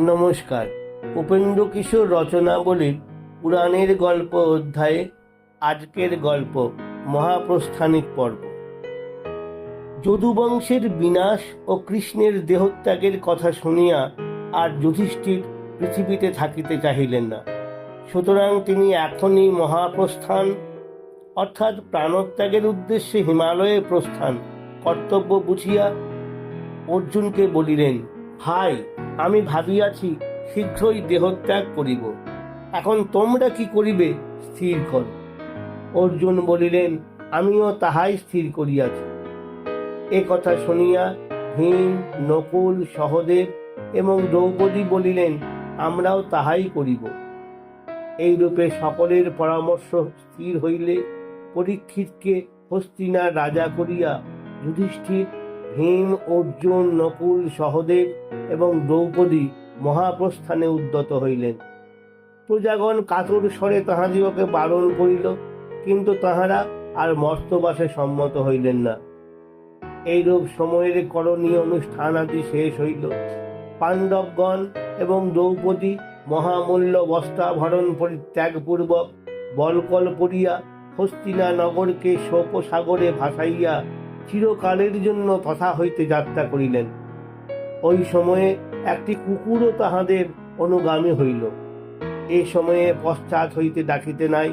নমস্কার। উপেন্দ্র কিশোর রচনাবলীর পুরাণের গল্প অধ্যায়ে আজকের গল্প মহাপ্রস্থানিক পর্ব। যদুবংশের বিনাশ ও কৃষ্ণের দেহত্যাগের কথা শুনিয়া আর যুধিষ্ঠির পৃথিবীতে থাকিতে চাহিলেন না। সুতরাং তিনি এখনই মহাপ্রস্থান অর্থাৎ প্রাণত্যাগের উদ্দেশ্যে হিমালয়ে প্রস্থান কর্তব্য বুঝিয়া অর্জুনকে বলিলেন, ভাই, আমি ভাবিয়াছি শীঘ্রই দেহত্যাগ করিব। এখন তোমরা কি করিবে স্থির কর। অর্জুন বলিলেন, আমিও তাহাই স্থির করিয়াছি। এ কথা শুনিয়া ভীম, নকুল, সহদেব এবং দ্রৌপদী বলিলেন, আমরাও তাহাই করিব। এইরূপে সকলের পরামর্শ স্থির হইলে পরীক্ষিতকে হস্তিনার রাজা করিয়া যুধিষ্ঠির, ভীম, অর্জুন, নকুল, সহদেব এবং দ্রৌপদী মহাপ্রস্থানে উদ্যত হইলেন। প্রজাগণ কাতর স্বরে তাহাদিগকে বারণ করিল, কিন্তু তাহারা আর মর্তবাসে সম্মত হইলেন না। এইরূপ সময়ের করণীয় অনুষ্ঠান আদি শেষ হইল। পাণ্ডবগণ এবং দ্রৌপদী মহামূল্য বস্ত্রাভরণ পরিত্যাগপূর্বক বলকল পড়িয়া হস্তিনা নগরকে শোকসাগরে ভাসাইয়া চিরকালের জন্য তথা হইতে যাত্রা করিলেন। ওই সময়ে একটি কুকুরও তাহাদের অনুগামী হইল। এ সময়ে পশ্চাৎ হইতে ডাকিতে নাই।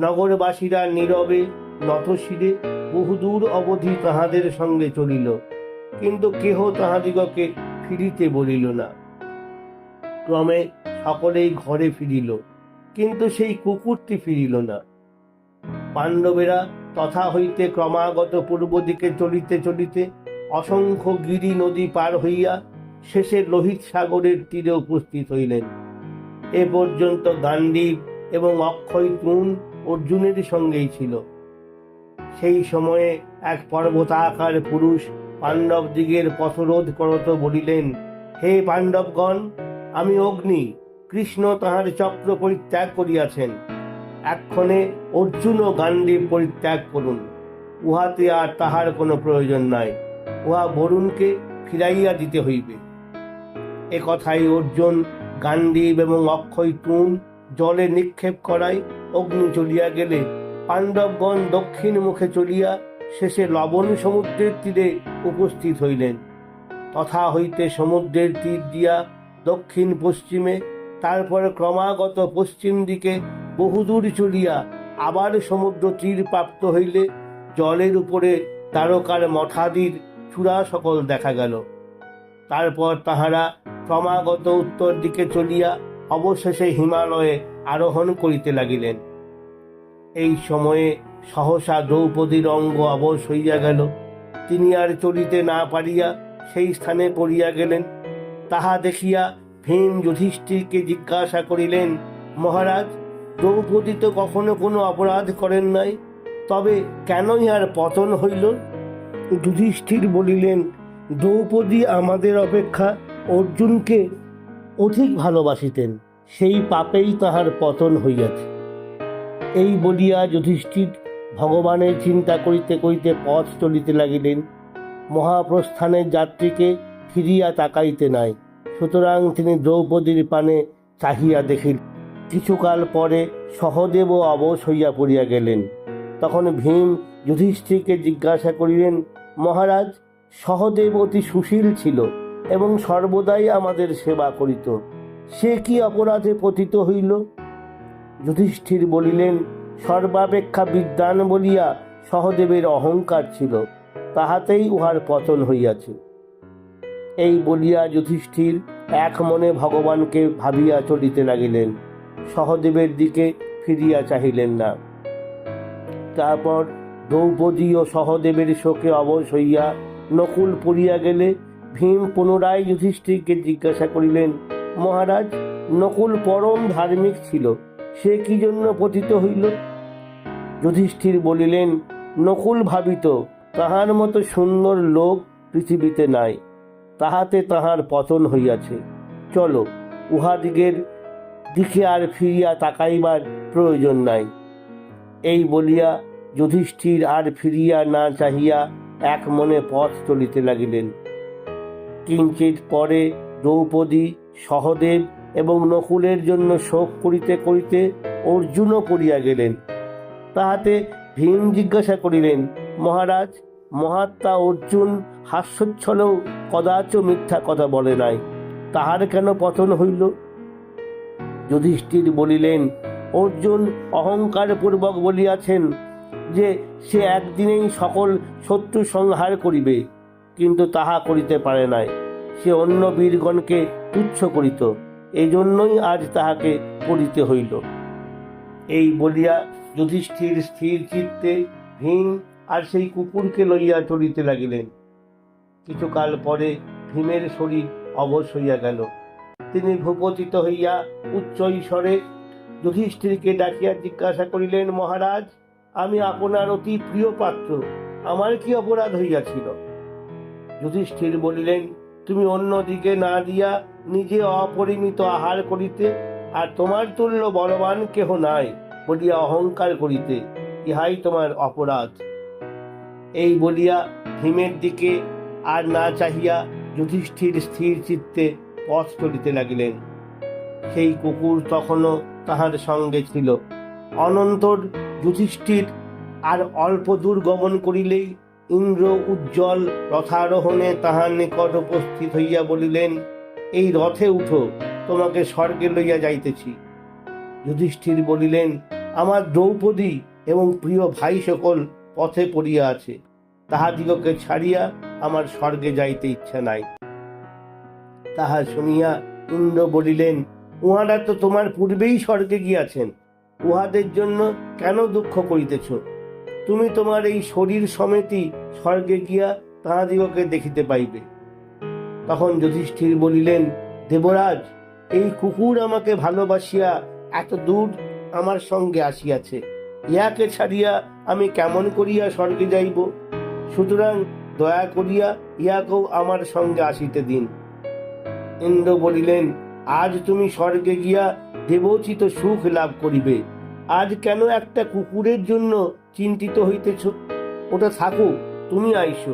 নগরবাসীরা নীরবে নতশিরে বহুদূর অবধি তাহাদের সঙ্গে চলিল, কিন্তু কেহ তাহাদিগকে ফিরিতে বলিল না। ক্রমে সকলেই ঘরে ফিরিল, কিন্তু সেই কুকুরটি ফিরিল না। পাণ্ডবেরা তথা হইতে ক্রমাগত পূর্ব দিকে চলিতে চলিতে অসংখ্য গিরি নদী পার হইয়া শেষে লোহিত সাগরের তীরে উপস্থিত হইলেন। এ পর্যন্ত গান্ডীব এবং অক্ষয় তূণ অর্জুনের সঙ্গেই ছিল। সেই সময়ে এক পর্বতাকার পুরুষ পাণ্ডব দিগের পথরোধ করত বলিলেন, হে পাণ্ডবগণ, আমি অগ্নি, কৃষ্ণ তাহার চক্র পরিত্যাগ করিয়াছেন। এক্ষণে অর্জুন ও গান্ডীব পরিত্যাগ করুন। উহাতে আর তাহার কোনো প্রয়োজন নাই। উহা বরুণকে ফিরাইয়া দিতে হইবে। এ কথাই অর্জুন, গান্ডীব এবং অক্ষয় তূণ জলে নিক্ষেপ করায় অগ্নি চলিয়া গেলে পাণ্ডবগণ দক্ষিণ মুখে চলিয়া শেষে লবণ সমুদ্রের তীরে উপস্থিত হইলেন। তথা হইতে সমুদ্রের তীর দিয়া দক্ষিণ পশ্চিমে, তারপরে ক্রমাগত পশ্চিম দিকে বহুদূর চলিয়া আবার সমুদ্র তীর প্রাপ্ত হইলে জলের উপরে তারকার মঠাদির চূড়া সকল দেখা গেল। তারপর তাহারা ক্রমাগত উত্তর দিকে চলিয়া অবশেষে হিমালয়ে আরোহণ করিতে লাগিলেন। এই সময়ে সহসা দ্রৌপদীর অঙ্গ অবশ হইয়া গেল। তিনি আর চলিতে না পারিয়া সেই স্থানে পড়িয়া গেলেন। তাহা দেখিয়া ভীম যুধিষ্ঠিরকে জিজ্ঞাসা করিলেন, মহারাজ, দ্রৌপদী তো কখনো কোনো অপরাধ করেন নাই, তবে কেন ইহার পতন হইল? যুধিষ্ঠির বলিলেন, দ্রৌপদী আমাদের অপেক্ষা অর্জুনকে অধিক ভালোবাসিতেন, সেই পাপেই তাহার পতন হইয়াছে। এই বলিয়া যুধিষ্ঠির ভগবানের চিন্তা করিতে করিতে পথ চলিতে লাগিলেন। মহাপ্রস্থানের যাত্রীকে ফিরিয়া তাকাইতে নাই, সুতরাং তিনি দ্রৌপদীর পানে চাহিয়া দেখিলেন। কিছুকাল পরে সহদেবও অবশ হইয়া পড়িয়া গেলেন। তখন ভীম যুধিষ্ঠিরকে জিজ্ঞাসা করিলেন, মহারাজ, সহদেব অতি সুশীল ছিল এবং সর্বদাই আমাদের সেবা করিত, সে কি অপরাধে পতিত হইল? যুধিষ্ঠির বলিলেন, সর্বাপেক্ষা বিদ্বান বলিয়া সহদেবের অহংকার ছিল, তাহাতেই উহার পতন হইয়াছে। এই বলিয়া যুধিষ্ঠির এক মনে ভগবানকে ভাবিয়া চলিতে লাগিলেন, সহদেবের দিকে ফিরিয়া চাহিলেন না। তারপর দ্রৌপদী ও সহদেবের শোকে অবশ হইয়া নকুল পড়িয়া গেলে ভীম পুনরায় যুধিষ্ঠিরকে জিজ্ঞাসা করিলেন, মহারাজ, নকুল পরম ধার্মিক ছিল, সে কি জন্য পতিত হইল? যুধিষ্ঠির বলিলেন, নকুল ভাবিত তাহার মতো সুন্দর লোক পৃথিবীতে নাই, তাহাতে তাহার পতন হইয়াছে। চলো, উহাদিগের দিকে আর ফিরিয়া তাকাইবার প্রয়োজন নাই। এই বলিয়া যুধিষ্ঠির আর ফিরিয়া না চাহিয়া এক মনে পথ চলিতে লাগিলেন। কিঞ্চিত পরে দ্রৌপদী, সহদেব এবং নকুলের জন্য শোক করিতে করিতে অর্জুনও পড়িয়া গেলেন। তাহাতে ভীম জিজ্ঞাসা করিলেন, মহারাজ, মহাত্মা অর্জুন হাস্যোচ্ছলেও কদাচ মিথ্যা কথা বলে নাই, তাহার কেন পতন হইল? যুধিষ্ঠির বলিলেন, অর্জুন অহংকারপূর্বক বলিয়াছেন যে সে একদিনেই সকল শত্রু সংহার করিবে, কিন্তু তাহা করিতে পারে নাই। সে অন্য বীরগণকে তুচ্ছ করিত, এজন্যই আজ তাহাকে করিতে হইল। এই বলিয়া যুধিষ্ঠির স্থির চিত্তে ভীম আর সেই কুকুরকে লইয়া চলিতে লাগিলেন। কিছুকাল পরে ভীমের শরীর অবশ হইয়া গেল। তিনি ভূপতিত হইয়া উচ্চ স্বরে যুধিষ্ঠিরকে ডাকিয়া জিজ্ঞাসা করিলেন, মহারাজ, আমি আপনার অতি প্রিয় পাত্র, আমার কি অপরাধ হইয়াছিল? যুধিষ্ঠির বলিলেন, তুমি অন্য দিকে না দিয়া নিজে অপরিমিত আহার করিতে আর তোমার তুল্য বলবান কেহ নাই বলিয়া অহংকার করিতে, ইহাই তোমার অপরাধ। এই বলিয়া ভীমের দিকে আর না চাহিয়া যুধিষ্ঠির স্থির চিত্তে পথ চলিতে লাগিলেন। সেই কুকুর তখনও তাহার সঙ্গে ছিল। অনন্তর যুধিষ্ঠির আর অল্প দূর গমন করিলেই ইন্দ্র উজ্জ্বল রথারোহণে তাহার নিকট উপস্থিত হইয়া বলিলেন, এই রথে উঠো, তোমাকে স্বর্গে লইয়া যাইতেছি। যুধিষ্ঠির বলিলেন, আমার দ্রৌপদী এবং প্রিয় ভাই সকল পথে পড়িয়া আছে, তাহাদিগকে ছাড়িয়া আমার স্বর্গে যাইতে ইচ্ছা নাই। তাহা শুনিয়া ইন্দ্র বলিলেন, উহারা তো তোমার পূর্বেই স্বর্গে গিয়াছেন, উহাদের জন্য কেন দুঃখ করিতেছ? তুমি তোমার এই শরীর সমেতই স্বর্গে গিয়া তাহাদিগকে দেখিতে পাইবে। তখন যুধিষ্ঠির বলিলেন, দেবরাজ, এই কুকুর আমাকে ভালোবাসিয়া এত দূর আমার সঙ্গে আসিয়াছে, ইহাকে ছাড়িয়া আমি কেমন করিয়া স্বর্গে যাইব? সুতরাং দয়া করিয়া ইহাকেও আমার সঙ্গে আসিতে দিন। ইন্দ্র বলিলেন, আজ তুমি স্বর্গে গিয়া দেবোচিত সুখ লাভ করিবে, আজ কেন একটা কুকুরের জন্য চিন্তিত হইতেছ? ওটা থাকুক, তুমি আইসো।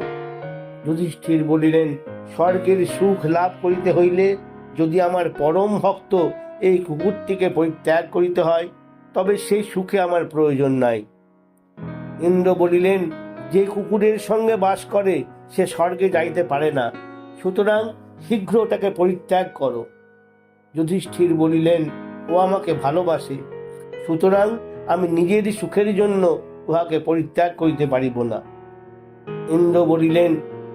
যুধিষ্ঠির বলিলেন, স্বর্গের সুখ লাভ করিতে হইলে যদি আমার পরম ভক্ত এই কুকুরটিকে পরিত্যাগ করিতে হয়, তবে সেই সুখে আমার প্রয়োজন নাই। ইন্দ্র বলিলেন, যে কুকুরের সঙ্গে বাস করে সে স্বর্গে যাইতে পারে না, সুতরাং শীঘ্র তাকে পরিত্যাগ করো। যুধিষ্ঠির বলিলেন, ও আমাকে ভালোবাসে, সুতরাং আমি নিজের সুখের জন্য উহাকে পরিত্যাগ করিতে পারিব না। ইন্দ্র বলিলেন,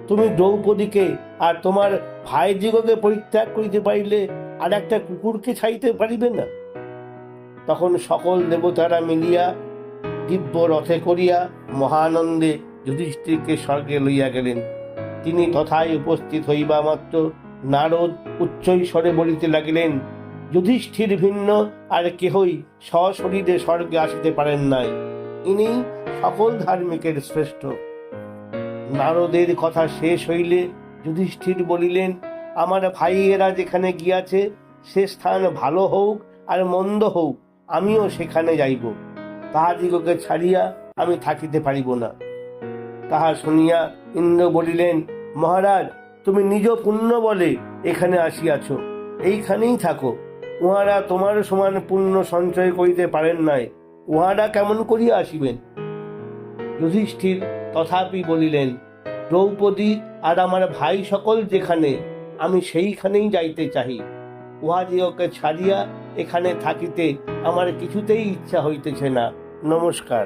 তুমি দ্রৌপদীকে আর তোমার ভাইদিগকে পরিত্যাগ করিতে পারিলে আর একটা কুকুরকে ছাইতে পারিবে না? তখন সকল দেবতারা মিলিয়া দিব্য রথে করিয়া মহানন্দে যুধিষ্ঠিরকে স্বর্গে লইয়া গেলেন। তিনি তথায় উপস্থিত হইবা মাত্র নারদ উচ্চৈস্বরে বলিতে লাগিলেন, যুধিষ্ঠির ভিন্ন আর কেহই সশরীরে স্বর্গে আসিতে পারেন নাই, ইনি সকল ধার্মিকের শ্রেষ্ঠ। নারদের কথা শেষ হইলে যুধিষ্ঠির বলিলেন, আমার ভাইয়েরা যেখানে গিয়াছে সে স্থান ভালো হোক আর মন্দ হোক, আমিও সেখানে যাইব, তাহাদিগকে ছাড়িয়া আমি থাকিতে পারিব না। তাহা শুনিয়া ইন্দ্র বলিলেন, মহারাজ, তুমি নিজ পুণ্য বলে এখানে আসিয়াছ, এইখানেই থাকো। উহারা তোমার সমান পুণ্য সঞ্চয় করিতে পারেন নাই, উহারা কেমন করিয়া আসিবেন? যুধিষ্ঠির তথাপি বলিলেন, দ্রৌপদী আর আমার ভাই সকল যেখানে, আমি সেইখানেই যাইতে চাহি। উহাদিগকে ছাড়িয়া এখানে থাকিতে আমার কিছুতেই ইচ্ছা হইতেছে না। নমস্কার।